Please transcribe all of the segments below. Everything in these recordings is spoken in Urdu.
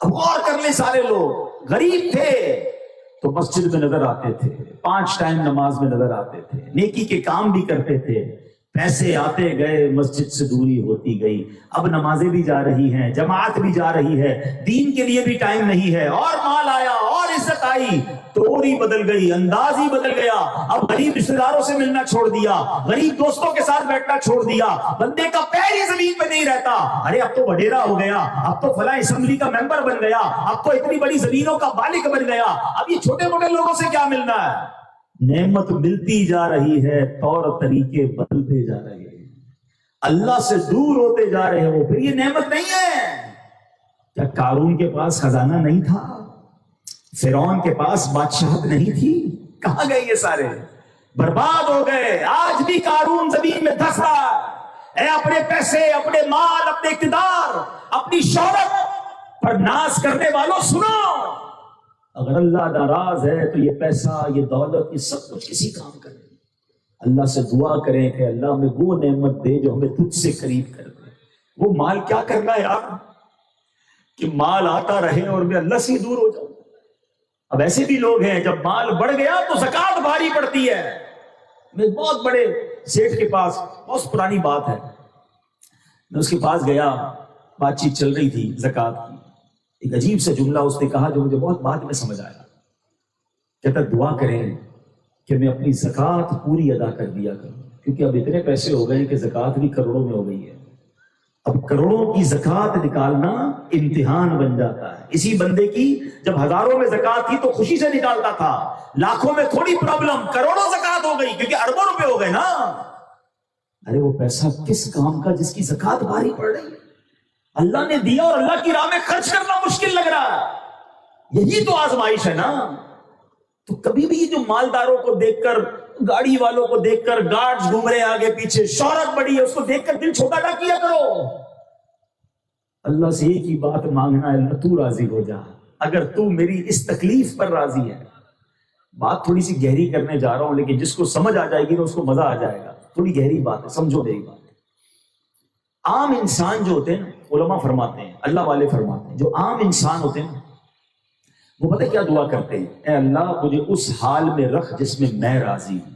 اب غور کر لیں سارے لوگ، غریب تھے تو مسجد میں نظر آتے تھے، 5 ٹائم نماز میں نظر آتے تھے، نیکی کے کام بھی کرتے تھے، پیسے آتے گئے، مسجد سے دوری ہوتی گئی، اب نمازیں بھی جا رہی ہیں، جماعت بھی جا رہی ہے، دین کے لیے بھی ٹائم نہیں ہے، اور مال آیا اور عزت آئی، توڑی بدل گئی، انداز ہی بدل گیا، اب غریب رشتے داروں سے ملنا چھوڑ دیا، غریب دوستوں کے ساتھ بیٹھنا چھوڑ دیا، بندے کا پیر ہی زمین پہ نہیں رہتا، ارے اب تو وڈیرا ہو گیا، اب تو فلاں اسمبلی کا ممبر بن گیا، اب تو اتنی بڑی زمینوں کا مالک بن گیا، اب یہ چھوٹے موٹے لوگوں سے کیا ملنا ہے؟ نعمت ملتی جا رہی ہے، طور طریقے بدلتے جا رہے ہیں، اللہ سے دور ہوتے جا رہے ہو، پھر یہ نعمت نہیں ہے۔ کیا قارون کے پاس خزانہ نہیں تھا؟ فرعون کے پاس بادشاہت نہیں تھی؟ کہاں گئے یہ سارے؟ برباد ہو گئے۔ آج بھی قارون زمین میں دھس رہا ہے، اے اپنے پیسے، اپنے مال، اپنے اقتدار، اپنی شہرت پر ناز کرنے والوں سنو، اگر اللہ ناراض ہے تو یہ پیسہ، یہ دولت، یہ سب کچھ کسی کام کا نہیں۔ اللہ سے دعا کریں کہ اللہ ہمیں وہ نعمت دے جو ہمیں تجھ سے قریب کر دے۔ وہ مال کیا کرنا ہے یار کہ مال آتا رہے اور میں اللہ سے دور ہو جاؤں۔ اب ایسے بھی لوگ ہیں جب مال بڑھ گیا تو زکوٰۃ بھاری پڑتی ہے۔ میں بہت بڑے سیٹھ کے پاس، بہت پرانی بات ہے، میں اس کے پاس گیا، بات چیت چل رہی تھی زکوٰۃ کی، ایک عجیب سا جملہ اس نے کہا جو مجھے بہت بعد میں سمجھ آیا۔ کہتا دعا کریں کہ میں اپنی زکوٰۃ پوری ادا کر دیا کروں، کیونکہ اب اتنے پیسے ہو گئے کہ زکوٰۃ بھی کروڑوں میں ہو گئی ہے، اب کروڑوں کی زکوٰۃ نکالنا امتحان بن جاتا ہے۔ اسی بندے کی جب ہزاروں میں زکوٰۃ تھی تو خوشی سے نکالتا تھا، لاکھوں میں تھوڑی پرابلم، کروڑوں زکوٰۃ ہو گئی کیونکہ اربوں روپے ہو گئے نا۔ ارے وہ پیسہ کس کام کا جس کی زکوٰۃ بھاری پڑ رہی ہے؟ اللہ نے دیا اور اللہ کی راہ میں خرچ کرنا مشکل لگ رہا ہے، یہی تو آزمائش ہے نا۔ تو کبھی بھی جو مالداروں کو دیکھ کر، گاڑی والوں کو دیکھ کر، گارڈز گھوم رہے آگے پیچھے، شہرت بڑی ہے، اس کو دیکھ کر دل چھوٹا نہ کیا کرو۔ اللہ سے ایک ہی بات مانگنا ہے، اللہ تو راضی ہو جا، اگر تو میری اس تکلیف پر راضی ہے۔ بات تھوڑی سی گہری کرنے جا رہا ہوں، لیکن جس کو سمجھ آ جائے گی نا اس کو مزہ آ جائے گا، تھوڑی گہری بات ہے، سمجھو میری بات۔ عام انسان جو ہوتے ہیں، علماء فرماتے ہیں، اللہ والے فرماتے ہیں، جو عام انسان ہوتے ہیں وہ پتہ کیا دعا کرتے ہیں؟ اے اللہ مجھے اس حال میں رکھ جس میں میں راضی ہوں۔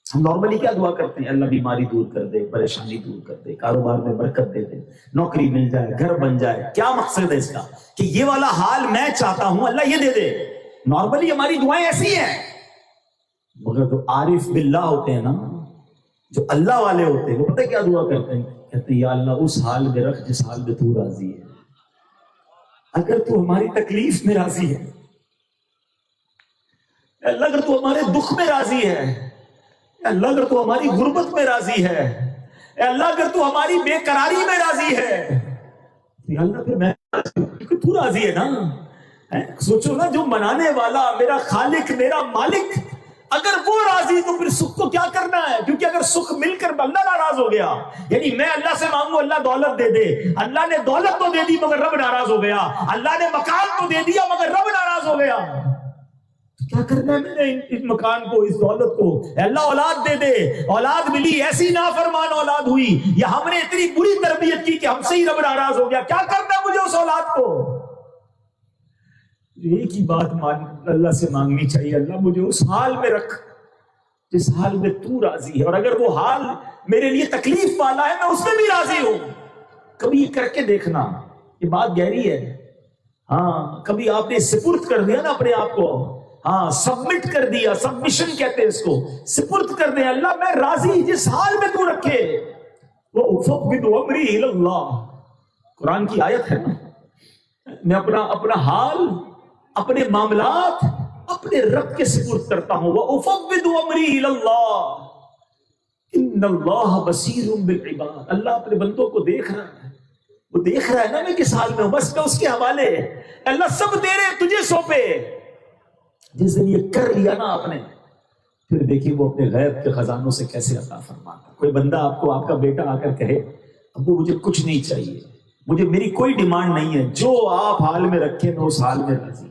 ہم نارملی کیا دعا کرتے ہیں؟ اللہ بیماری دور کر دے، پریشانی دور کر دے، کاروبار میں برکت دے دے، نوکری مل جائے، گھر بن جائے۔ کیا مقصد ہے اس کا؟ کہ یہ والا حال میں چاہتا ہوں، اللہ یہ دے دے۔ نارملی ہماری دعائیں ایسی ہیں، مگر جو عارف باللہ ہوتے ہیں نا، جو اللہ والے ہوتے ہیں، وہ پتہ کیا دعا کرتے ہیں؟ کہتے ہیں یا اللہ اس حال میں رکھ جس حال میں تو راضی ہے۔ اگر تو ہماری تکلیف میں راضی ہے، اللہ اگر تو ہمارے دکھ میں راضی ہے، اللہ اگر تو ہماری غربت میں راضی ہے، اے اللہ اگر تو ہماری بے قراری میں راضی ہے، یا اللہ پھر میں تو راضی ہے نا۔ سوچو نا، جو منانے والا، میرا خالق، میرا مالک، اگر وہ راضی تو پھر سکھ کو کیا کرنا ہے؟ کیونکہ اگر سکھ مل کر اللہ ناراض ہو گیا، یعنی میں اللہ سے مانگوں اللہ دولت دے دے، اللہ نے دولت تو دے دی مگر رب ناراض ہو گیا، اللہ نے مکان تو دے دیا مگر رب ناراض ہو گیا، کیا کرنا ہے میں نے اس مکان کو، اس دولت کو؟ اللہ اولاد دے دے، اولاد ملی، ایسی نافرمان اولاد ہوئی، یا ہم نے اتنی بری تربیت کی کہ ہم سے ہی رب ناراض ہو گیا، کیا کرنا ہے مجھے اس اولاد کو؟ ایک ہی بات اللہ سے مانگنی چاہیے، اللہ مجھے اس حال میں رکھ جس حال میں تو راضی ہے، اور اگر وہ حال میرے لیے تکلیف والا ہے میں اس میں بھی راضی ہوں۔ کبھی یہ کر کے دیکھنا، یہ بات گہری ہے۔ ہاں کبھی آپ نے سپرد کر دیا نا اپنے آپ کو، ہاں سبمٹ کر دیا، سبمیشن کہتے ہیں اس کو، سپرد کر دیں، اللہ میں راضی جس حال میں تو رکھے۔ وَأُفَوِّضُ أَمْرِي إِلَى اللَّهِ، قرآن کی آیت ہے نا، میں اپنا حال، اپنے معاملات اپنے رب کے سپرد کرتا ہوں۔ وَأُفَوِّضُ أَمْرِي إِلَى اللَّهِ إِنَّ اللَّهَ بَصِيرٌ بِالْعِبَادِ، اللہ اپنے بندوں کو دیکھ رہا ہے، وہ دیکھ رہا ہے نا میں کس حال میں ہوں، بس میں اس کے حوالے، اللہ سب تیرے تجھے سونپے۔ جس دن یہ کر لیا نا آپ نے، پھر دیکھیے وہ اپنے غیب کے خزانوں سے کیسے عطا فرماتا۔ کوئی بندہ آپ کو، آپ کا بیٹا آ کر کہے ابو مجھے کچھ نہیں چاہیے، مجھے میری کوئی ڈیمانڈ نہیں ہے، جو آپ حال میں رکھے میں اس حال میں راضی۔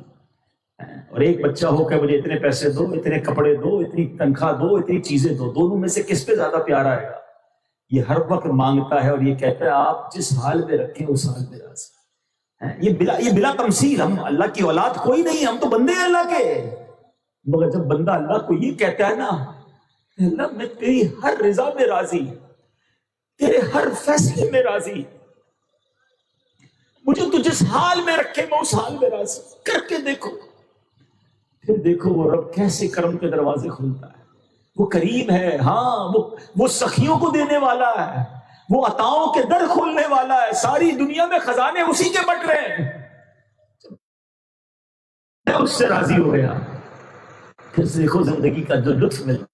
اور ایک بچہ ہو کہ مجھے اتنے پیسے دو، اتنے کپڑے دو، اتنی تنخواہ دو، اتنی چیزیں دو، دونوں میں سے کس پہ زیادہ پیار آئے گا؟ یہ ہر وقت مانگتا ہے اور یہ کہتا ہے آپ جس حال میں رکھیں اس حال میں راضی۔ یہ بلا تمثیل، ہم اللہ کی اولاد کوئی نہیں، ہم تو بندے ہیں اللہ کے. مگر جب بندہ اللہ کو یہ کہتا ہے نا، اللہ میں تیری ہر رضا میں راضی، تیرے ہر فیصلے میں راضی، مجھے تو جس حال میں رکھے میں اس حال میں راضی، کر کے دیکھو. پھر دیکھو وہ رب کیسے کرم کے دروازے کھولتا ہے. وہ کریم ہے، ہاں وہ سخیوں کو دینے والا ہے، وہ عطاؤں کے در کھولنے والا ہے. ساری دنیا میں خزانے اسی کے بٹ رہے ہیں. میں اس سے راضی ہو گیا. پھر سے دیکھو زندگی کا جو لطف ملتا،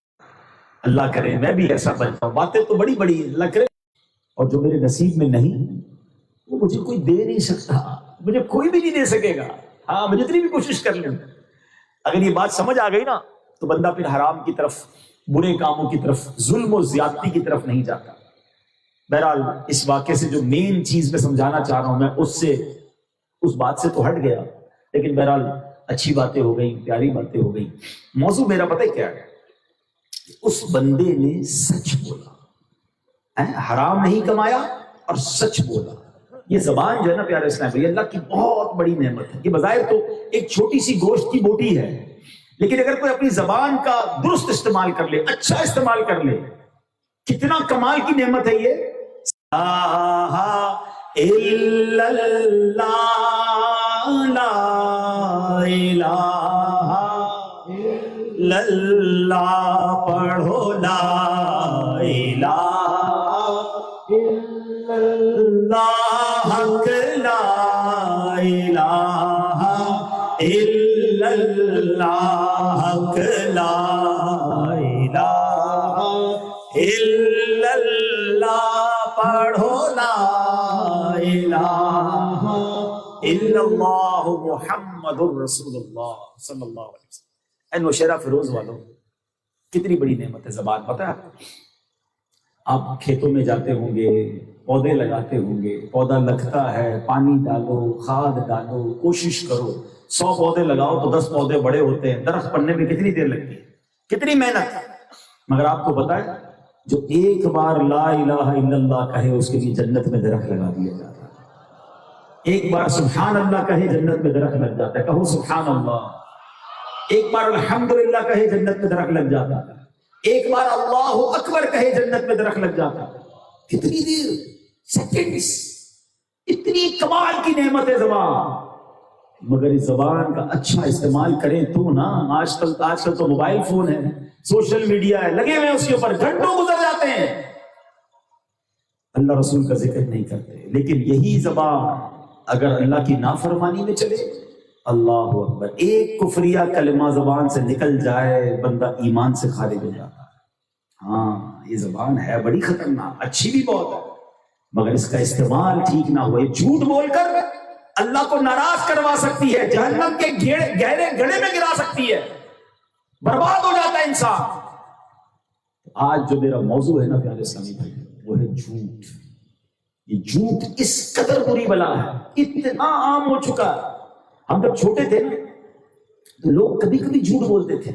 اللہ کرے میں بھی ایسا بن جاؤں. باتیں تو بڑی بڑی اللہ کرے، اور جو میرے نصیب میں نہیں وہ مجھے کوئی دے نہیں سکتا، مجھے کوئی بھی نہیں دے سکے گا. ہاں میں جتنی بھی کوشش کر لوں. اگر یہ بات سمجھ آ گئی نا تو بندہ پھر حرام کی طرف، برے کاموں کی طرف، ظلم و زیادتی کی طرف نہیں جاتا. بہرحال اس واقعے سے جو مین چیز میں سمجھانا چاہ رہا ہوں، میں اس بات سے تو ہٹ گیا، لیکن بہرحال اچھی باتیں ہو گئی، پیاری باتیں ہو گئی. موضوع میرا پتہ کیا ہے؟ اس بندے نے سچ بولا، حرام نہیں کمایا اور سچ بولا. یہ زبان جو ہے نا پیارے اسلام بھائی، اللہ کی بہت بڑی نعمت ہے. یہ بظاہر تو ایک چھوٹی سی گوشت کی بوٹی ہے، لیکن اگر کوئی اپنی زبان کا درست استعمال کر لے، اچھا استعمال کر لے، کتنا کمال کی نعمت ہے یہ. الا اللہ، لا الہ الا اللہ، پڑھو لا الہ الا اللہ، حق لا الہ الا اللہ، حق لا الہ الا اللہ، پڑھو لا الہ الا اللہ محمد الرسول اللہ صلی اللہ علیہ وسلم. اے نوشہرہ فیروز والوں، کتنی بڑی نعمت ہے زبان. پتہ ہے آپ کھیتوں میں جاتے ہوں گے، پودے لگاتے ہوں گے، پودا لگتا ہے، پانی ڈالو، کھاد ڈالو، کوشش کرو. 100 پودے لگاؤ تو 10 پودے بڑے ہوتے ہیں. درخت بننے میں کتنی دیر لگتی ہے، کتنی محنت. مگر آپ کو پتہ ہے جو ایک بار لا الہ الا اللہ کہے اس کے لیے جنت میں درخت لگا دیا جاتا ہے. ایک بار سبحان اللہ کہے جنت میں درخت لگ جاتا ہے. کہو سبحان اللہ. ایک بار الحمدللہ کہے جنت میں درخت لگ جاتا ہے. ایک بار اللہ اکبر کہے جنت میں درخت لگ جاتا ہے. کتنی دیر، سیکنڈز. اتنی کمال کی نعمت ہے زبان. مگر اس زبان کا اچھا استعمال کریں تو نا. آج کل تو موبائل فون ہے، سوشل میڈیا ہے، لگے ہوئے اس کے اوپر گھنٹوں گزر جاتے ہیں، اللہ رسول کا ذکر نہیں کرتے. لیکن یہی زبان اگر اللہ کی نافرمانی میں چلے، اللہ اکبر، ایک کفریہ کلمہ زبان سے نکل جائے بندہ ایمان سے خارج ہو جاتا ہے. ہاں یہ زبان ہے بڑی خطرناک، اچھی بھی بہت ہے، مگر اس کا استعمال ٹھیک نہ ہوئے جھوٹ بول کر اللہ کو ناراض کروا سکتی ہے، جہنم کے گہرے گڑھے میں گرا سکتی ہے، برباد ہو جاتا ہے انسان. آج جو میرا موضوع ہے نا پیارے اسلامی بھائی، وہ ہے جھوٹ. یہ جھوٹ اس قدر بری بلا ہے، اتنا عام ہو چکا ہے. ہم جب چھوٹے تھے نا تو لوگ کبھی کبھی جھوٹ بولتے تھے،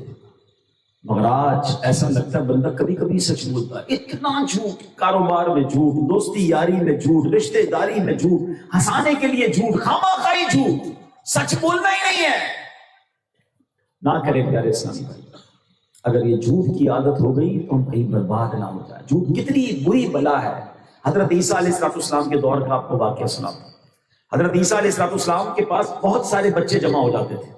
مگر آج ایسا لگتا ہے بندہ کبھی کبھی سچ بولتا ہے. اتنا جھوٹ، کاروبار میں جھوٹ، دوستی یاری میں جھوٹ، رشتہ داری میں جھوٹ، ہنسانے کے لیے جھوٹ، خامخواہی جھوٹ، سچ بولنا ہی نہیں ہے. نہ کرے پیارے اسلامی بھائی. اگر یہ جھوٹ کی عادت ہو گئی تو ہم کہیں برباد نہ ہو جائے. جھوٹ کتنی بری بلا ہے. حضرت عیسیٰ علیہ السلام کے دور کا آپ کو واقعہ سناتا ہوں. حضرت عیسیٰ علیہ السلام کے پاس بہت سارے بچے جمع ہو جاتے تھے.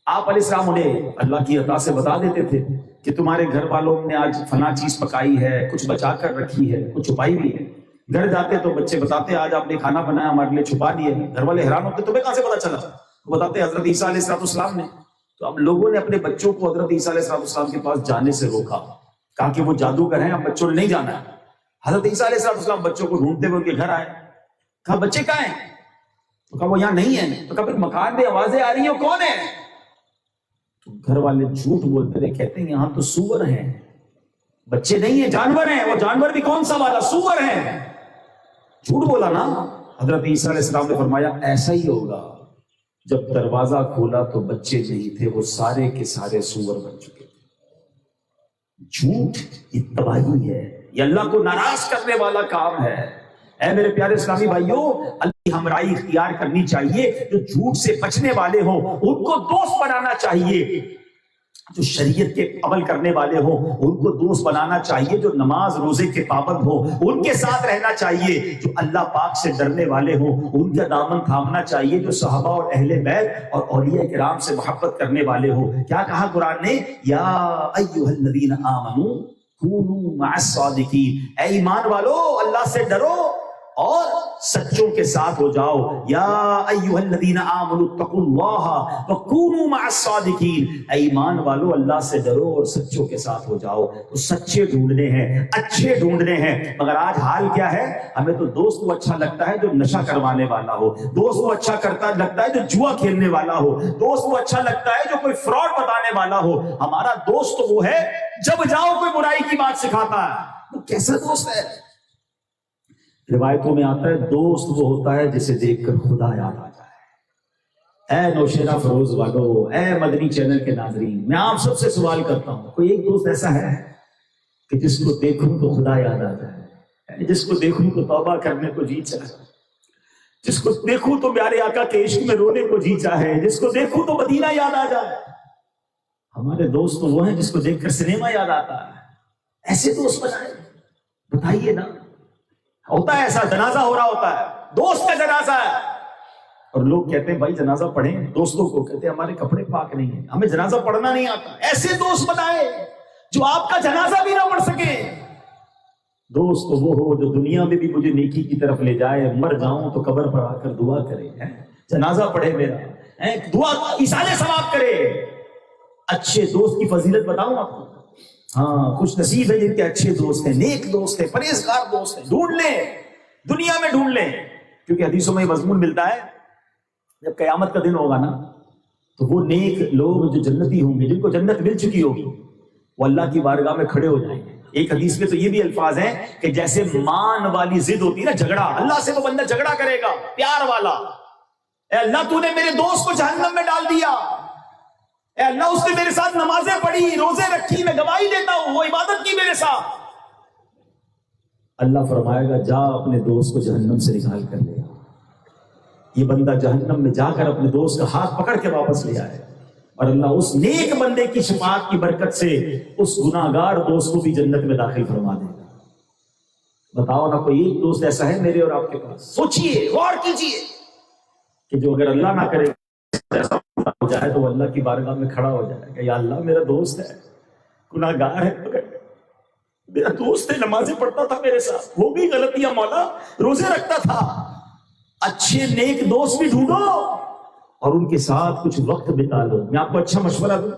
آپ علیہ السلام انہیں اللہ کی عطا سے بتا دیتے تھے کہ تمہارے گھر والوں نے آج فلاں چیز پکائی ہے، کچھ بچا کر رکھی ہے، کچھ چھپائی بھی ہے. گھر جاتے تو بچے بتاتے آج آپ نے کھانا بنایا ہمارے لیے چھپا لیے. گھر والے حیران ہوتے تمہیں کہاں سے پتا چلا؟ وہ بتاتے حضرت عیسیٰ علیہ السلام نے. تو اب لوگوں نے اپنے بچوں کو حضرت عیسیٰ علیہ السلام کے پاس جانے سے روکا، کہا کہ وہ جادوگر ہیں، اب بچوں نے نہیں جانا ہے. حضرت عیسیٰ علیہ السلام بچوں کو ڈھونڈتے ہوئے ان کے گھر آئے. کہا بچے کہاں ہیں؟ تو کہا وہ یہاں نہیں ہیں. تو کہا پھر مکان میں آوازیں آ رہی ہیں، کون ہے؟ تو گھر والے جھوٹ بولتے رہے، کہتے ہیں یہاں تو سور ہیں، بچے نہیں ہیں، جانور ہیں. وہ جانور بھی کون سا والا؟ سور ہیں. جھوٹ بولا نا. حضرت عیسیٰ علیہ السلام نے فرمایا ایسا ہی ہوگا. جب دروازہ کھولا تو بچے نہیں تھے، وہ سارے کے سارے سور بن چکے تھے. جھوٹ یہ تباہی ہے، یہ اللہ کو ناراض کرنے والا کام ہے. اے میرے پیارے اسلامی بھائیوں، ہمرائی اختیار کرنی چاہیے، جو جھوٹ سے بچنے والے ہوں ان کو دوست بنانا چاہیے، جو شریعت کے عمل کرنے والے ہوں ان کو دوست بنانا چاہیے، جو نماز روزے کے پابند ہوں ان کے ساتھ رہنا چاہیے، جو اللہ پاک سے ڈرنے والے ہوں ان کا دامن تھامنا چاہیے، جو صحابہ اور اہل بیت اور اولیاء کرام سے محبت کرنے والے ہوں۔ کیا کہا قرآن نے؟ یا ایھا الذین آمنوا کونوا مع الصادقین، اے ایمان والو اللہ سے ڈرو اور سچوں کے ساتھ ہو جاؤ۔ یا ایھا الذین آمنوا اتقوا اللہ وکونوا مع الصادقین، اے ایمان والو اللہ سے ڈرو اور سچوں کے ساتھ ہو جاؤ۔ تو سچے ڈھونڈنے ہیں، اچھے ڈھونڈنے ہیں، مگر آج حال کیا ہے؟ ہمیں تو دوست وہ اچھا لگتا ہے جو نشہ کروانے والا ہو، دوست وہ اچھا لگتا ہے جو جوا کھیلنے والا ہو، دوست وہ اچھا لگتا ہے جو کوئی فراڈ بتانے والا ہو۔ ہمارا دوست تو وہ ہے جب جاؤ کوئی برائی کی بات سکھاتا ہے۔ وہ کیسا دوست ہے؟ روایتوں میں آتا ہے دوست وہ ہوتا ہے جسے دیکھ کر خدا یاد آ جائے۔ اے نوشیرہ فروز والو، اے مدنی چینل کے ناظرین، میں آپ سب سے سوال کرتا ہوں، کوئی ایک دوست ایسا ہے کہ جس کو دیکھوں تو خدا یاد آ جائے، جس کو دیکھوں تو توبہ کرنے کو جی چاہے، جس کو دیکھوں تو پیارے آقا کے عشق میں رونے کو جی چاہے، جس کو دیکھوں تو مدینہ یاد آ جائے؟ ہمارے دوست تو وہ ہیں جس کو دیکھ کر سنیما یاد آتا ہے۔ ایسے دوست بنائے، بتائیے نا۔ ہوتا ہے ایسا، جنازہ ہو رہا ہوتا ہے، دوست کا جنازہ ہے، اور لوگ کہتے ہیں بھائی جنازہ پڑھیں، دوستوں کو کہتے ہیں ہمارے کپڑے پاک نہیں ہیں، ہمیں جنازہ پڑھنا نہیں آتا۔ ایسے دوست بنائے جو آپ کا جنازہ بھی نہ پڑھ سکے۔ دوست تو وہ ہو جو دنیا میں بھی مجھے نیکی کی طرف لے جائے، مر جاؤں تو قبر پر آ کر دعا کرے، جنازہ پڑھے میرا، دعا ایصال ثواب کرے۔ اچھے دوست کی فضیلت بتاؤں آپ کو؟ ہاں، خوش نصیب ہے جن کے اچھے دوست ہیں، نیک دوست ہیں، پرہیزگار دوست ہیں۔ ڈھونڈ لیں، دنیا میں ڈھونڈ لیں، کیونکہ حدیثوں میں یہ مضمون ملتا ہے جب قیامت کا دن ہوگا نا تو وہ نیک لوگ جو جنتی ہوں گے، جن کو جنت مل چکی ہوگی، وہ اللہ کی بارگاہ میں کھڑے ہو جائیں گے۔ ایک حدیث میں تو یہ بھی الفاظ ہیں کہ جیسے مان والی ضد ہوتی ہے نا، جھگڑا، اللہ سے وہ بندہ جھگڑا کرے گا پیار والا، اے اللہ تو نے میرے دوست کو جہنم میں ڈال دیا، اے اللہ اس نے میرے ساتھ نمازیں پڑھی، روزے رکھی، میں گواہی دیتا ہوں، وہ عبادت کی میرے ساتھ۔ اللہ فرمائے گا جا اپنے دوست کو جہنم سے نکال کر لے آ۔ یہ بندہ جہنم میں جا کر اپنے دوست کا ہاتھ پکڑ کے واپس لے آئے، اور اللہ اس نیک بندے کی شفاعت کی برکت سے اس گناہگار دوست کو بھی جنت میں داخل فرما دے گا۔ بتاؤ نا، کوئی ایک دوست ایسا ہے میرے اور آپ کے پاس؟ سوچئے، غور کیجئے کہ جو اگر اللہ نہ کرے ہو جائے تو وہ اللہ کی بارگاہ میں کھڑا ہو جائے کہ یا اللہ میرا دوست ہے، گناہگار ہے، میرا دوست ہے، نمازیں پڑھتا تھا میرے ساتھ، وہ بھی غلطیاں مولا، روزے رکھتا تھا۔ اچھے نیک دوست بھی ڈھونڈو اور ان کے ساتھ کچھ وقت بتا لو۔ میں آپ کو اچھا مشورہ دوں،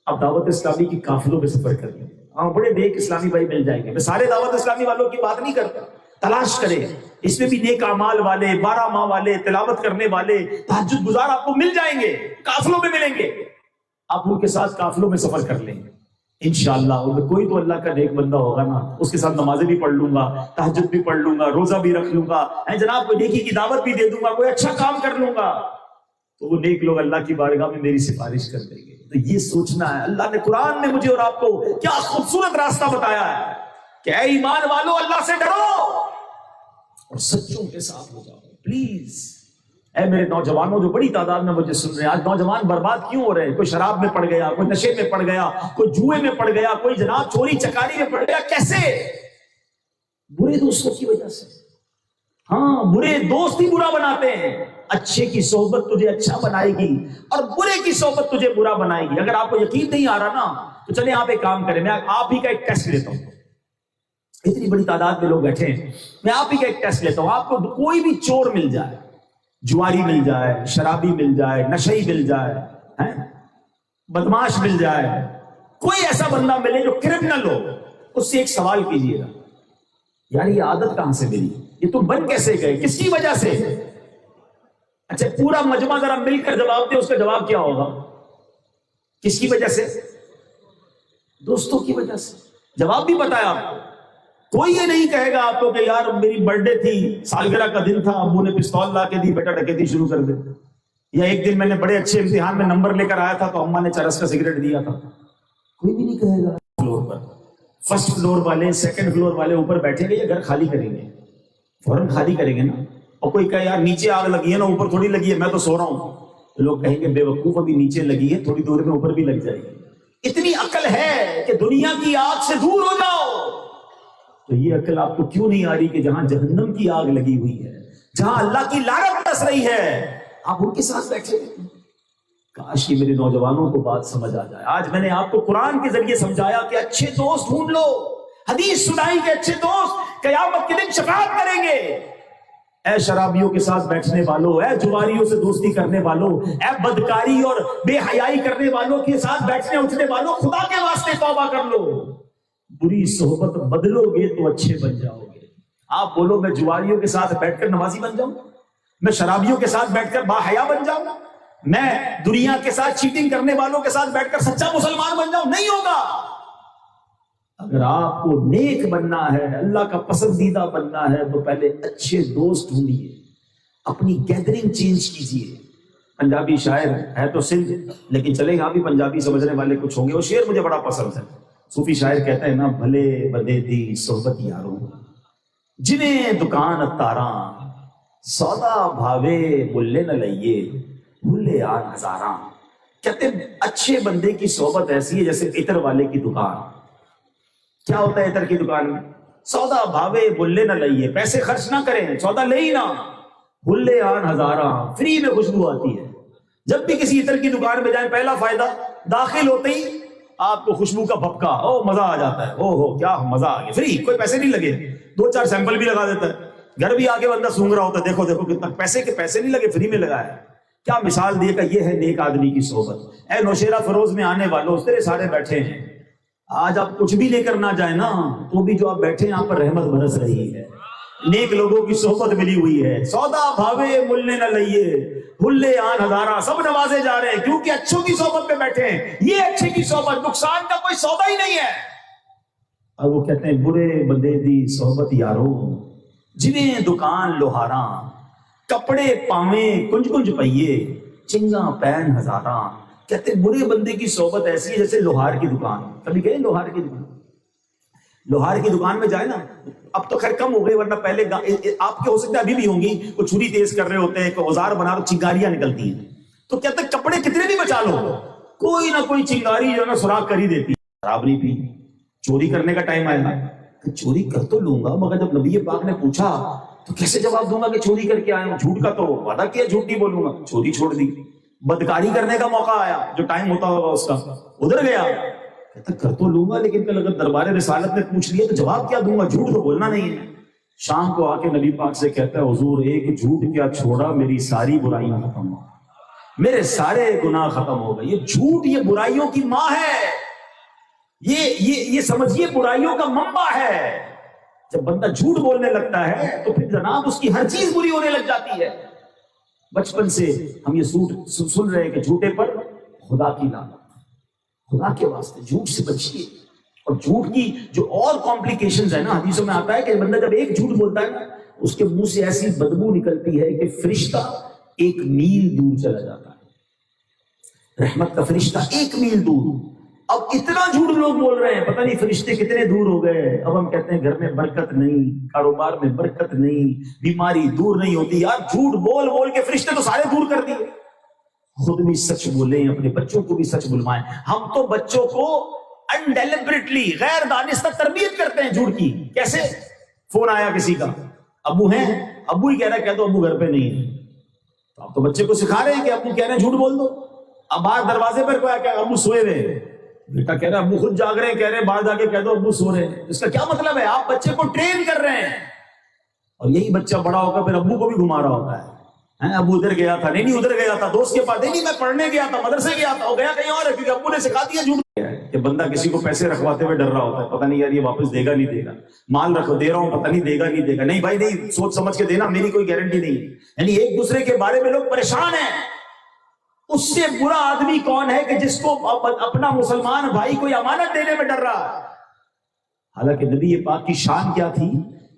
آپ دعوت اسلامی کی قافلوں میں سفر کر لیں، بڑے نیک اسلامی بھائی مل جائیں گے۔ میں سارے دعوت اسلامی والوں کی بات نہیں کرتا، تلاش کریں، اس میں بھی نیک اعمال والے، 12 ماہ والے، تلاوت کرنے والے، تہجد گزار آپ کو مل جائیں گے، قافلوں میں ملیں گے۔ آپ ان کے ساتھ قافلوں میں سفر کر لیں گے انشاءاللہ۔ ان میں کوئی تو اللہ کا نیک بندہ ہوگا نا، اس کے ساتھ نمازیں بھی پڑھ لوں گا، تہجد بھی پڑھ لوں گا، روزہ بھی رکھ لوں گا، جناب کوئی نیکی کی دعوت بھی دے دوں گا، کوئی اچھا کام کر لوں گا، تو وہ نیک لوگ اللہ کی بارگاہ میں میری سفارش کر دیں گے۔ تو یہ سوچنا ہے، اللہ نے قرآن میں مجھے اور آپ کو کیا خوبصورت راستہ بتایا ہے کہ اے ایمان والو اللہ سے ڈرو اور سچوں کے ساتھ ہو جاؤ۔ پلیز اے میرے نوجوانوں جو بڑی تعداد میں مجھے سن رہے ہیں، آج نوجوان برباد کیوں ہو رہے ہیں؟ کوئی شراب میں پڑ گیا، کوئی نشے میں پڑ گیا، کوئی جوئے میں پڑ گیا، کوئی جناب چوری چکاری میں پڑ گیا۔ کیسے؟ برے دوستوں کی وجہ سے۔ ہاں، برے دوست ہی برا بناتے ہیں۔ اچھے کی صحبت تجھے اچھا بنائے گی اور برے کی صحبت تجھے برا بنائے گی۔ اگر آپ کو یقین نہیں آ رہا نا تو چلیں آپ ایک کام کریں، میں آپ ہی کا ایک ٹیسٹ لیتا ہوں۔ اتنی بڑی تعداد میں لوگ بیٹھے ہیں، میں آپ ہی کا ایک ٹیسٹ لیتا ہوں۔ آپ کو کوئی بھی چور مل جائے، جواری مل جائے، شرابی مل جائے، نشئی مل جائے، بدماش مل جائے، کوئی ایسا بندہ ملے جو کرمنل ہو، اس سے ایک سوال کیجئے گا، یار یہ عادت کہاں سے ملی، یہ تم بن کیسے گئے، کس کی وجہ سے؟ اچھا پورا مجمع ذرا مل کر جواب دے، اس کا جواب کیا ہوگا؟ کس کی وجہ سے؟ دوستوں کی وجہ سے۔ جواب بھی پتا ہے آپ کو۔ کوئی یہ نہیں کہے گا آپ کو کہ یار میری برتھ ڈے تھی، سالگرہ کا دن تھا، ابو نے پستول لا کے دی، بیٹا ڈکیتی شروع کر دے، یا ایک دن میں نے بڑے اچھے امتحان میں نمبر لے کر آیا تھا تو اماں نے چرس کا سگریٹ دیا تھا۔ کوئی بھی نہیں کہے گا۔ فلور پر فرسٹ فلور والے، سیکنڈ فلور والے اوپر بیٹھیں گے یا گھر خالی کریں گے؟ فوراً خالی کریں گے نا۔ اور کوئی کہے یار نیچے آگ لگی ہے نا اوپر تھوڑی لگی ہے میں تو سو رہا ہوں، تو لوگ کہیں گے بے وقوف ابھی نیچے لگی ہے تھوڑی دور میں اوپر بھی لگ جائے گی۔ اتنی عقل ہے کہ دنیا کی آگ سے دور ہو جاؤ، تو یہ عقل آپ کو کیوں نہیں آ رہی کہ جہاں جہنم کی آگ لگی ہوئی ہے، جہاں اللہ کی لعنت برس رہی ہے، آپ ان کے ساتھ بیٹھے؟ کاش کہ میرے نوجوانوں کو بات سمجھ آ جائے۔ آج میں نے آپ کو قرآن کے ذریعے سمجھایا کہ اچھے دوست ڈھونڈ لو، حدیث سنائی کہ اچھے دوست قیامت کے دن شفاعت کریں گے۔ اے شرابیوں کے ساتھ بیٹھنے والوں، اے جواریوں سے دوستی کرنے والوں، اے بدکاری اور بے حیائی کرنے والوں کے ساتھ بیٹھنے اٹھنے والوں، خدا کے واسطے توبہ کر لو۔ بری صحبت بدلو گے تو اچھے بن جاؤ گے۔ آپ بولو میں جواریوں کے ساتھ بیٹھ کر نمازی بن جاؤں، میں شرابیوں کے ساتھ بیٹھ کر باحیا بن جاؤں، میں دنیا کے ساتھ چیٹنگ کرنے والوں کے ساتھ بیٹھ کر سچا مسلمان بن جاؤں؟ نہیں ہوگا۔ اگر آپ کو نیک بننا ہے، اللہ کا پسندیدہ بننا ہے، تو پہلے اچھے دوست ڈھونڈیے، اپنی گیدرنگ چینج کیجیے۔ پنجابی شاعر ہے تو سندھ، لیکن چلے یہاں بھی پنجابی سمجھنے والے کچھ ہوں گے، وہ شعر مجھے بڑا پسند ہے۔ صوفی شاعر کہتا ہے نا، بھلے بدے دی صحبت یاروں، جنہیں دکان تاراں، سودا بھاوے ملے نہ لئیے، بھولے آن ہزاراں۔ کہتے اچھے بندے کی صحبت ایسی ہے جیسے عطر والے کی دکان۔ کیا ہوتا ہے عطر کی دکان میں؟ سودا بھاوے ملے نہ لئیے، پیسے خرچ نہ کریں، سودا لے ہی نہ، بھولے آن ہزاراں، فری میں خوشبو آتی ہے۔ جب بھی کسی عطر کی دکان میں جائیں، پہلا فائدہ، داخل ہوتے ہی آپ کو خوشبو کا بھپکا، او مزہ آ جاتا ہے، او ہو کیا مزہ آ گیا، فری، کوئی پیسے نہیں لگے، 2-4 سیمپل بھی لگا دیتا ہے۔ گھر بھی آگے بندہ سونگ رہا ہوتا ہے، دیکھو دیکھو کتنا پیسے نہیں لگے، فری میں لگا ہے۔ کیا مثال دیے کہ یہ ہے نیک آدمی کی صحبت۔ اے نوشیرہ فروز میں آنے والوں، تیرے سارے بیٹھے ہیں، آج آپ کچھ بھی لے کر نہ جائیں نا، تو بھی جو آپ بیٹھے ہیں آپ پر رحمت برس رہی ہے، نیک لوگوں کی صحبت ملی ہوئی ہے۔ سودا بھاوے ملنے نہ لئیے، بھلے آن ہزارہ، سب نوازے جا رہے ہیں کیونکہ اچھوں کی صحبت میں بیٹھے ہیں۔ یہ اچھے کی صحبت، نقصان کا کوئی سودا ہی نہیں ہے۔ اور وہ کہتے ہیں برے بندے دی صحبت یاروں، جنہیں دکان لوہاراں، کپڑے پاویں کنج کنج پئیے، چنگا پین ہزاراں۔ کہتے ہیں برے بندے کی صحبت ایسی ہے جیسے لوہار کی دکان۔ کبھی گئے لوہار کی دکان؟ لوہار کی دکان میں جائے نا، اب تو خیر کم ہو گئے، ورنہ پہلے آپ کے ہو سکتا ہے ابھی بھی ہوں گی، وہ چھری تیز کر رہے ہوتے ہیں، کوئی اوزار بنا رہے، چنگاریاں نکلتی ہیں، تو کہتے ہیں کپڑے کتنے بھی بچا لو، کوئی نہ کوئی چنگاری جو ہے نا سراغ کر ہی دیتی ہے۔ شراب نہیں پی، چوری کرنے کا ٹائم آئے گا، چوری کر تو لوں گا، مگر جب نبی پاک نے پوچھا تو کیسے جواب دوں گا کہ چوری کر کے آیا ہوں؟ جھوٹ کا تو وعدہ کیا، جھوٹ نہیں بولوں گا، چوری چھوڑ دی۔ بدکاری کرنے کا موقع آیا، جو ٹائم ہوتا ہوگا اس کا، ادھر گیا، کہتا کر تو لوں گا، لیکن کل اگر دربار رسالت نے پوچھ لیا تو جواب کیا دوں گا؟ جھوٹ تو بولنا نہیں ہے۔ شام کو آ کے نبی پاک سے کہتا ہے حضور ایک جھوٹ کیا چھوڑا، میری ساری برائیاں ختم ہو، میرے سارے گناہ ختم ہو گئے۔ یہ جھوٹ یہ برائیوں کی ماں ہے، یہ سمجھیے برائیوں کا منبع ہے۔ جب بندہ جھوٹ بولنے لگتا ہے تو پھر جناب اس کی ہر چیز بری ہونے لگ جاتی ہے۔ بچپن سے ہم یہ سن رہے ہیں کہ جھوٹے پر خدا کی لعنت، خدا کے واسطے جھوٹ سے بچیے۔ اور جھوٹ کی جو اور کمپلیکیشنز ہیں نا، حدیثوں میں آتا ہے کہ بندہ جب ایک جھوٹ بولتا ہے نا، اس کے منہ سے ایسی بدبو نکلتی ہے کہ فرشتہ 1 میل دور چلا جاتا ہے، رحمت کا فرشتہ 1 میل دور۔ اب اتنا جھوٹ لوگ بول رہے ہیں، پتہ نہیں فرشتے کتنے دور ہو گئے۔ اب ہم کہتے ہیں گھر میں برکت نہیں، کاروبار میں برکت نہیں، بیماری دور نہیں ہوتی۔ یار جھوٹ بول بول کے فرشتے تو سارے دور کر دیے۔ خود بھی سچ بولیں، اپنے بچوں کو بھی سچ بلوائیں۔ ہم تو بچوں کو انڈیلیبریٹلی غیر دانستہ تربیت کرتے ہیں جھوٹ کی۔ کیسے؟ فون آیا کسی کا، ابو ہیں، ابو ہی کہہ رہا ہے کہہ دو ابو گھر پہ نہیں ہے، تو آپ تو بچے کو سکھا رہے ہیں کہ ابو کہہ رہے ہیں جھوٹ بول دو۔ اب باہر دروازے پر کوئی کہا ابو سوئے ہوئے، بیٹا کہہ رہا ہے ابو خود جاگ رہے ہیں، کہہ رہے ہیں باہر جا کے کہہ دو ابو سو رہے ہیں۔ اس کا کیا مطلب ہے؟ آپ بچے کو ٹرین کر رہے ہیں، اور یہی بچہ بڑا ہو کر پھر ابو کو بھی گھما رہا ہوتا ہے۔ ابو ادھر گیا تھا، نہیں ادھر گیا تھا، دوست کے پاس نہیں میں پڑھنے گیا تھا، مدرسے گیا تھا، وہ گیا کہیں اور ہے، کیونکہ ابو نے سکھا دیا جھوٹ۔ کہ بندہ کسی کو پیسے رکھواتے ہوئے ڈر رہا ہوتا ہے، پتہ نہیں یار یہ واپس دے گا نہیں دے گا، مال دے رہا ہوں پتہ نہیں دے گا نہیں دے گا۔ نہیں بھائی نہیں، سوچ سمجھ کے دینا، میری کوئی گارنٹی نہیں ہے۔ یعنی ایک دوسرے کے بارے میں لوگ پریشان ہیں۔ اس سے برا آدمی کون ہے کہ جس کو اپنا مسلمان بھائی کوئی امانت دینے میں ڈر رہا ہے۔ حالانکہ نبی پاک کی شان کیا تھی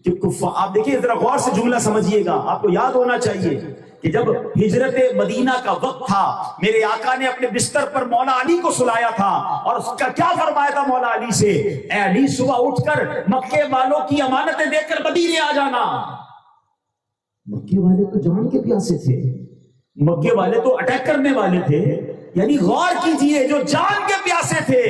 کہ آپ دیکھیے ذرا غور سے جملہ سمجھیے گا، آپ کو یاد ہونا چاہیے کہ جب ہجرت مدینہ کا وقت تھا، میرے آقا نے اپنے بستر پر مولا علی کو سلایا تھا، اور اس کا کیا فرمایا تھا مولا علی سے؟ اے علی صبح اٹھ کر مکے والوں کی امانتیں دے کر مدینے آ جانا۔ مکے والے تو جان کے پیاسے تھے، مکے والے تو اٹیک کرنے والے تھے. یعنی غور کیجئے، جو جان کے پیاسے تھے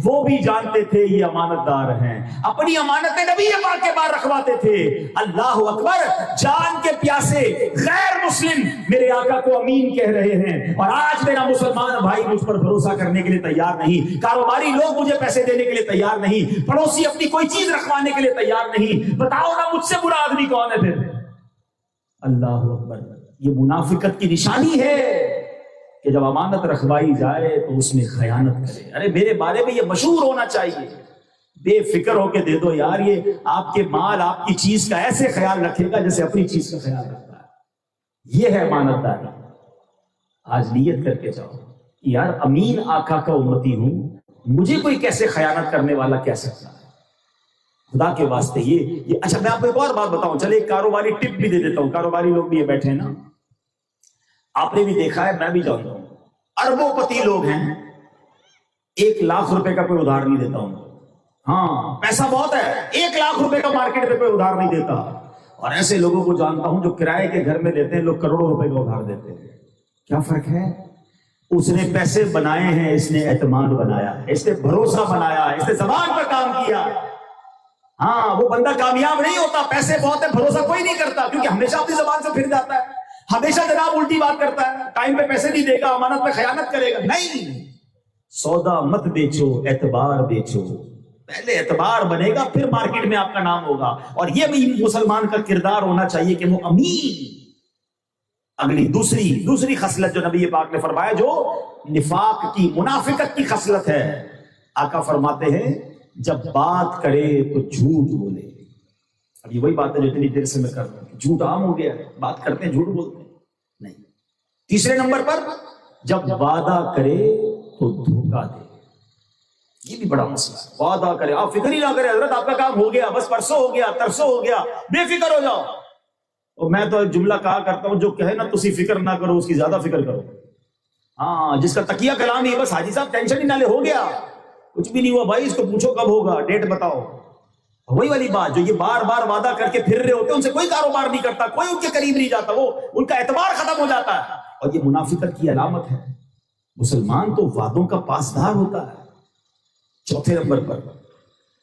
وہ بھی جانتے تھے یہ امانت دار ہیں، اپنی امانتیں نبی پاک کے پاس رکھواتے تھے. اللہ اکبر، جان کے پیاسے غیر مسلم میرے آقا کو امین کہہ رہے ہیں، اور آج میرا مسلمان بھائی مجھ پر بھروسہ کرنے کے لیے تیار نہیں، کاروباری لوگ مجھے پیسے دینے کے لیے تیار نہیں، پڑوسی اپنی کوئی چیز رکھوانے کے لیے تیار نہیں. بتاؤ نا مجھ سے برا آدمی کون ہے پھر؟ اللہ اکبر. یہ منافقت کی نشانی ہے کہ جب امانت رکھوائی جائے تو اس میں خیانت کرے. ارے میرے بارے میں یہ مشہور ہونا چاہیے، بے فکر ہو کے دے دو یار، یہ آپ کے مال آپ کی چیز کا ایسے خیال رکھے گا جیسے اپنی چیز کا خیال رکھتا ہے. یہ ہے امانت داری. آج نیت کر کے جاؤ یار امین آقا کا امتی ہوں، مجھے کوئی کیسے خیانت کرنے والا کہہ سکتا ہے؟ خدا کے واسطے یہ اچھا میں آپ کو ایک اور بات بتاؤں، چلے ایک کاروباری ٹپ بھی دے دیتا ہوں. کاروباری لوگ بھی یہ بیٹھے ہیں نا، آپ نے بھی دیکھا ہے، میں بھی جانتا ہوں، اربوں پتی لوگ ہیں، 1,00,000 روپے کا کوئی ادھار نہیں دیتا ہوں. ہاں پیسہ بہت ہے، 1,00,000 روپے کا مارکیٹ پہ کوئی ادھار نہیں دیتا. اور ایسے لوگوں کو جانتا ہوں جو کرائے کے گھر میں لیتے ہیں، لوگ کروڑوں روپے کا ادھار دیتے ہیں. کیا فرق ہے؟ اس نے پیسے بنائے ہیں، اس نے اعتماد بنایا، اس نے بھروسہ بنایا، اس نے زبان پر کام کیا. ہاں وہ بندہ کامیاب نہیں ہوتا، پیسے بہت ہے بھروسہ کوئی نہیں کرتا، کیونکہ ہمیشہ اپنی زبان سے پھر جاتا ہے، ہمیشہ جناب الٹی بات کرتا ہے، ٹائم پہ پیسے نہیں دے گا، امانت پہ خیانت کرے گا. نہیں، سودا مت بیچو، اعتبار بیچو. پہلے اعتبار بنے گا پھر مارکیٹ میں آپ کا نام ہوگا. اور یہ بھی مسلمان کا کردار ہونا چاہیے کہ وہ امین. اگلی دوسری خصلت جو نبی پاک نے فرمایا، جو نفاق کی منافقت کی خصلت ہے، آقا فرماتے ہیں جب بات کرے تو جھوٹ بولے. اب یہ وہی بات ہے جو اتنی دیر سے میں کر رہا ہوں، جھوٹ عام ہو گیا ہے، بات کرتے ہیں جھوٹ بولتے ہیں نہیں. تیسرے نمبر پر جب وعدہ کرے تو دھوکہ دے. یہ بھی بڑا مسئلہ ہے. وعدہ کرے، آپ فکر ہی نہ کرے، حضرت آپ کا کام ہو گیا، بس پرسوں ہو گیا، ترسوں ہو گیا، بے فکر ہو جاؤ. اور میں تو ایک جملہ کہا کرتا ہوں، جو کہے نا تسی فکر نہ کرو اس کی زیادہ فکر کرو. ہاں جس کا تکیہ کلام ہی بس حاجی صاحب ٹینشن ہی نہ لے، ہو گیا کچھ بھی نہیں ہوا بھائی، اس کو پوچھو کب ہوگا، ڈیٹ بتاؤ. وہی والی بات، جو یہ بار بار وعدہ کر کے پھر رہے ہوتے ہیں، ان سے کوئی کاروبار نہیں کرتا، کوئی ان کے قریب نہیں جاتا، وہ ان کا اعتبار ختم ہو جاتا ہے. اور یہ منافقت کی علامت ہے. مسلمان تو وعدوں کا پاسدار ہوتا ہے. چوتھے نمبر پر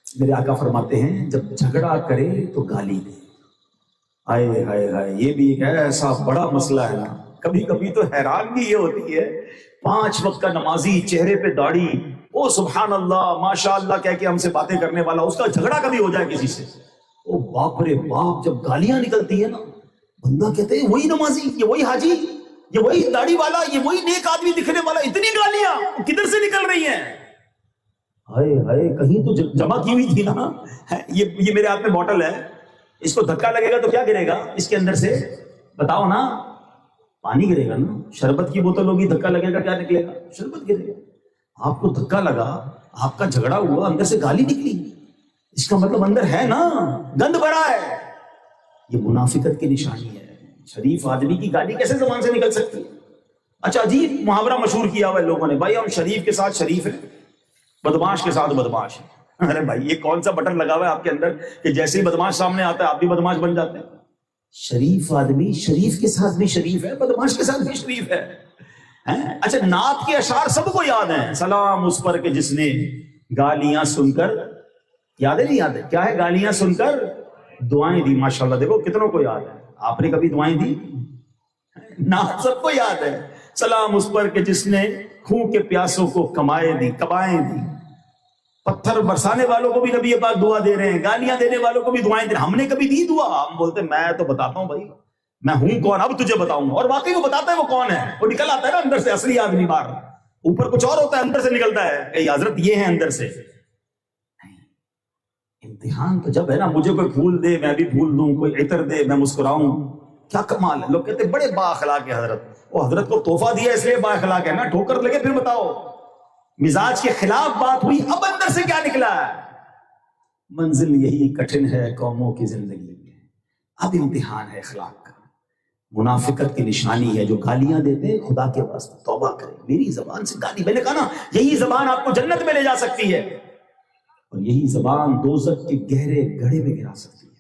میرے آقا فرماتے ہیں جب جھگڑا کرے تو گالی دے. ہائے ہائے ہائے، یہ بھی ایک ایسا بڑا مسئلہ ہے نا. کبھی کبھی تو حیرانگی یہ ہوتی ہے، 5 وقت کا نمازی، چہرے پہ داڑھی، او سبحان اللہ ماشاء اللہ کہہ کے ہم سے باتیں کرنے والا، اس کا جھگڑا کبھی ہو جائے کسی سے، او باپ رے باپ، جب گالیاں نکلتی ہیں نا، بندہ کہتے ہیں وہی نمازی، یہ وہی حاجی، یہ وہی داڑھی والا، یہ وہی نیک آدمی دکھنے والا، اتنی گالیاں کدھر سے نکل رہی ہیں؟ ہائے ہائے، کہیں تو جمع کی ہوئی تھی نا. یہ میرے ہاتھ میں بوٹل ہے، اس کو دھکا لگے گا تو کیا گرے گا اس کے اندر سے؟ بتاؤ نا، پانی گرے گا نا. شربت کی بوتل ہوگی، دھکا لگے گا کیا نکلے گا؟ شربت گرے گا. آپ کو دھکا لگا، آپ کا جھگڑا ہوا، اندر سے گالی نکلی، اس کا مطلب اندر ہے نا گند بھرا ہے. یہ منافقت کی نشانی ہے. شریف آدمی کی گالی کیسے زبان سے نکل سکتی ہے؟ اچھا عجیب محاورہ مشہور کیا ہوا ہے لوگوں نے، بھائی ہم شریف کے ساتھ شریف ہیں، بدماش کے ساتھ بدماش ہیں. ارے بھائی یہ کون سا بٹن لگا ہوا ہے آپ کے اندر کہ جیسے ہی بدماش سامنے آتا ہے آپ بھی بدماش بن جاتے ہیں؟ شریف آدمی شریف کے ساتھ بھی شریف ہے، بدماش کے ساتھ بھی شریف ہے. اچھا نعت کے اشعار سب کو یاد ہیں، سلام اس پر کہ جس نے گالیاں سن کر، یاد ہے نہیں یاد ہے؟ کیا ہے؟ گالیاں سن کر دعائیں دی. ماشاءاللہ دیکھو کتنوں کو یاد ہے. آپ نے کبھی دعائیں دی؟ نعت سب کو یاد ہے. سلام اس پر کہ جس نے خون کے پیاسوں کو کمائے دی، کبائیں دی. پتھر برسانے والوں کو بھی نبی پاک دعا دے رہے ہیں، گالیاں دینے والوں کو بھی دعائیں دے رہے ہیں. ہم نے کبھی دی دعا؟ ہم بولتے میں تو بتاتا ہوں بھائی میں ہوں کون، اب تجھے بتاؤں گا. اور واقعی وہ بتاتا ہے وہ کون ہے، وہ نکل آتا ہے نا اندر سے، اصلی آدمی باہر، اوپر کچھ اور ہوتا ہے، اندر سے نکلتا ہے کہ حضرت یہ ہے اندر سے. امتحان تو جب ہے نا، مجھے کوئی پھول دے میں بھی پھول دوں، کوئی عطر دے میں مسکراؤں، کیا کمال ہے. لوگ کہتے ہیں بڑے با اخلاق ہے حضرت، وہ حضرت کو تحفہ دیا اس لیے با اخلاق ہے نا. ٹھوکر لگے پھر بتاؤ، مزاج کے خلاف بات ہوئی، اب اندر سے کیا نکلا ہے؟ منزل یہی کٹھن ہے قوموں کی زندگی میں. اب امتحان ہے اخلاق کا. منافقت کی نشانی ہے جو گالیاں دیتے ہیں، خدا کے واسطے توبہ کریں. میری زبان سے گالی، میں نے کہا نا یہی زبان آپ کو جنت میں لے جا سکتی ہے، اور یہی زبان دوزخ کے گہرے گڑھے میں گرا سکتی ہے.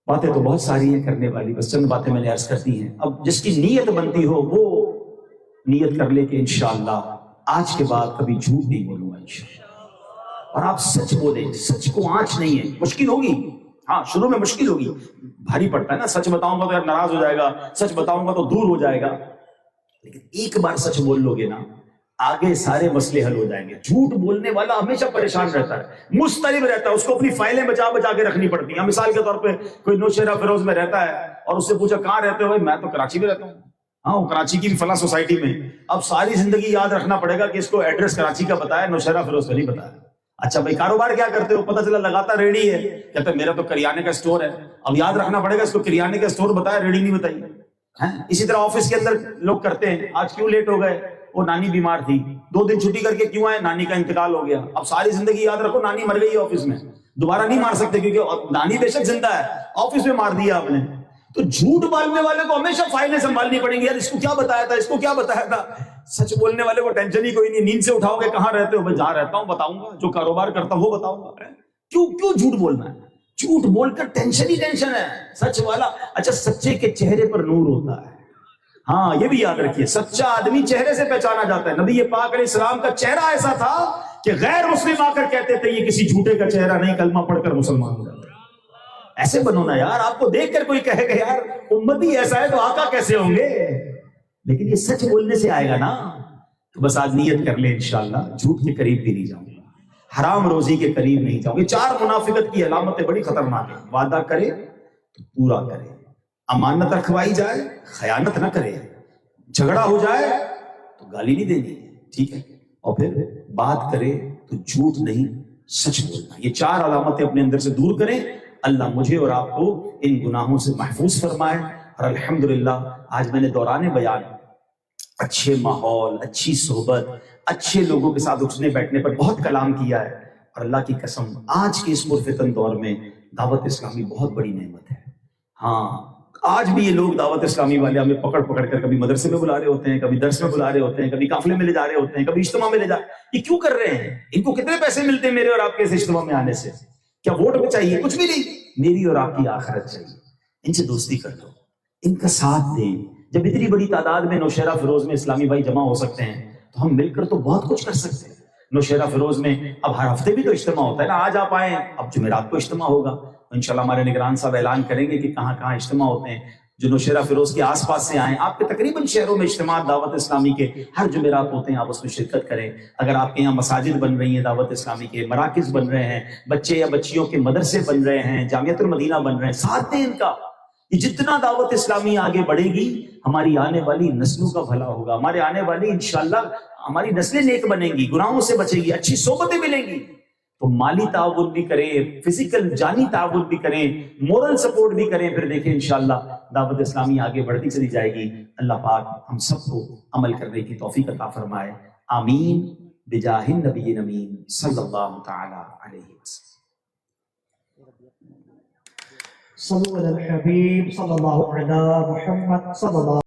باتیں تو بہت ساری ہیں کرنے والی، بس چند باتیں میں نے عرض کر دی ہیں. اب جس کی نیت بنتی ہو وہ نیت کر لے کہ انشاءاللہ آج کے بعد کبھی جھوٹ نہیں بولوں گا انشاءاللہ. اور آپ سچ بولیں، سچ کو آنچ نہیں ہے. مشکل ہوگی، ہاں شروع میں مشکل ہوگی، بھاری پڑتا ہے نا. سچ بتاؤں گا تو یار ناراض ہو جائے گا، سچ بتاؤں گا تو دور ہو جائے گا. لیکن ایک بار سچ بول لو گے نا، آگے سارے مسئلے حل ہو جائیں گے. جھوٹ بولنے والا ہمیشہ پریشان رہتا ہے، مضطرب رہتا ہے، اس کو اپنی فائلیں بچا بچا کے رکھنی پڑتی ہیں. مثال کے طور پہ کوئی نوشہرہ فیروز میں رہتا ہے اور اس سے پوچھا کہاں رہتے ہو؟ بھائی میں تو کراچی میں رہتا ہوں. ہاں وہ کراچی کی فلاں سوسائٹی میں. اب ساری زندگی یاد رکھنا پڑے گا کہ اس کو ایڈریس کراچی کا بتایا، نوشہرہ فیروز کا نہیں بتایا. اچھا بھائی کاروبار کیا کرتے ہو؟ پتہ چلا لگاتا ریڈی ہے. کہتا ہے میرا تو کریانے کا اسٹور ہے. اب یاد رکھنا پڑے گا اس کو کریانے کا اسٹور بتایا، ریڈی نہیں بتائی. اسی طرح آفس کے اندر لوگ کرتے ہیں، آج کیوں لیٹ ہو گئے؟ وہ نانی بیمار تھی، 2 دن چھٹی کر کے کیوں آئے؟ نانی کا انتقال ہو گیا. اب ساری زندگی یاد رکھو نانی مر گئی آفس میں، دوبارہ نہیں مار سکتے کیونکہ نانی بے شک زندہ ہے، آفس میں مار دیا آپ نے. تو جھوٹ بولنے والے کو ہمیشہ فائلیں سنبھالنی پڑیں گی. یار اس کو کیا بتایا تھا، اس کو کیا بتایا تھا. سچ بولنے والے کو ٹینشن ہی کوئی نہیں. نیند سے اٹھاؤ گے کہاں رہتے ہو؟ بھائی جہاں رہتا ہوں بتاؤں گا، جو کاروبار کرتا ہوں وہ بتاؤں گا. کیوں جھوٹ بولنا ہے؟ جھوٹ بول کر ٹینشن ہی ٹینشن ہے. سچ والا، اچھا سچے کے چہرے پر نور ہوتا ہے. ہاں یہ بھی یاد رکھیے، سچا آدمی چہرے سے پہچانا جاتا ہے. نبی پاک علیہ السلام کا چہرہ ایسا تھا کہ غیر مسلم آ کر کہتے تھے یہ کسی جھوٹے کا چہرہ نہیں، کلمہ پڑھ کر مسلمان ہو جاتا. ایسے بنو نا یار. آپ کو دیکھ کر کوئی کہے گا یار امتی ایسا ہے تو آقا کیسے ہوں گے؟ لیکن یہ سچ بولنے سے آئے گا نا. تو بس آج نیت کر لیں انشاءاللہ جھوٹ کے قریب بھی نہیں جاؤں گا، حرام روزی کے قریب نہیں جاؤں گا. 4 منافقت کی علامتیں بڑی خطرناک ہیں. وعدہ کرے تو پورا کرے، امانت رکھوائی جائے خیانت نہ کرے، جھگڑا ہو جائے تو گالی نہیں دینی، ٹھیک ہے، اور پھر بات کرے تو جھوٹ نہیں سچ بولنا. یہ 4 علامتیں اپنے اندر سے دور کریں. اللہ مجھے اور آپ کو ان گناہوں سے محفوظ فرمائے. اور الحمدللہ آج میں نے دوران بیان اچھے ماحول، اچھی صحبت، اچھے لوگوں کے ساتھ اٹھنے بیٹھنے پر بہت کلام کیا ہے. اور اللہ کی قسم آج کے اس پرفتن دور میں دعوت اسلامی بہت بڑی نعمت ہے. ہاں آج بھی یہ لوگ دعوت اسلامی والے ہمیں پکڑ پکڑ کر کبھی مدرسے میں بلا رہے ہوتے ہیں، کبھی درس میں بلا رہے ہوتے ہیں، کبھی قافلے میں لے جا رہے ہوتے ہیں، کبھی اجتماع میں لے جا. یہ کیوں کر رہے ہیں؟ ان کو کتنے پیسے ملتے ہیں میرے اور آپ کے اس اجتماع میں آنے سے؟ کیا ووٹ بھی چاہیے؟ کچھ بھی نہیں. میری اور آپ کی آخرت چاہیے. ان سے دوستی کر لو، ان کا ساتھ دیں. جب اتنی بڑی تعداد میں نوشہرہ فیروز میں اسلامی بھائی جمع ہو سکتے ہیں تو ہم مل کر تو بہت کچھ کر سکتے ہیں. نوشہرہ فیروز میں اب ہر ہفتے بھی تو اجتماع ہوتا ہے نا. آج آپ آئیں، اب جمعرات کو اجتماع ہوگا. انشاءاللہ ہمارے نگران صاحب اعلان کریں گے کہ کہاں کہاں اجتماع ہوتے ہیں. جو نوشہرہ فیروز کے آس پاس سے آئیں، آپ کے تقریباً شہروں میں اجتماع دعوت اسلامی کے ہر جمعرات ہوتے ہیں، آپ اس میں شرکت کریں. اگر آپ کے یہاں مساجد بن رہی ہیں، دعوت اسلامی کے مراکز بن رہے ہیں، بچے یا بچیوں کے مدرسے بن رہے ہیں، جامعۃ المدینہ بن رہے ہیں، ساتھ دیں ان کا. یہ جتنا دعوت اسلامی آگے بڑھے گی ہماری آنے والی نسلوں کا بھلا ہوگا. ہمارے آنے والی انشاءاللہ ہماری نسلیں نیک بنیں گی، گناہوں سے بچے گی، اچھی صحبتیں ملیں گی. تو مالی تعاون بھی کریں، فزیکل جانی تعاون بھی کریں، مورل سپورٹ بھی کریں. پھر دیکھیں انشاءاللہ دعوت اسلامی آگے بڑھتی چلی جائے گی. اللہ پاک ہم سب کو عمل کرنے کی توفیق عطا فرمائے. آمین بجاہ النبی امین صلی اللہ تعالی علیہ وسلم. صلو علی الحبیب صلی اللہ علی محمد صلی اللہ